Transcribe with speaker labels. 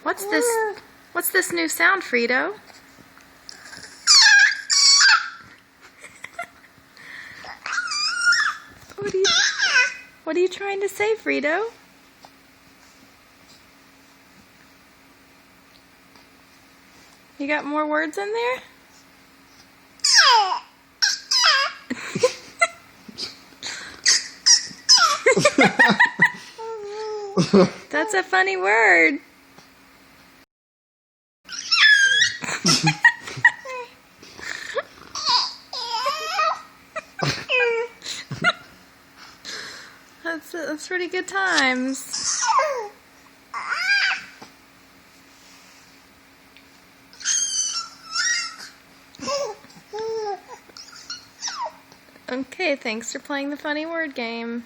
Speaker 1: What's this? What's this new sound, Frito? What are you trying to say, Frito? You got more words in there? That's a funny word. That's pretty good times. Okay, thanks for playing the funny word game.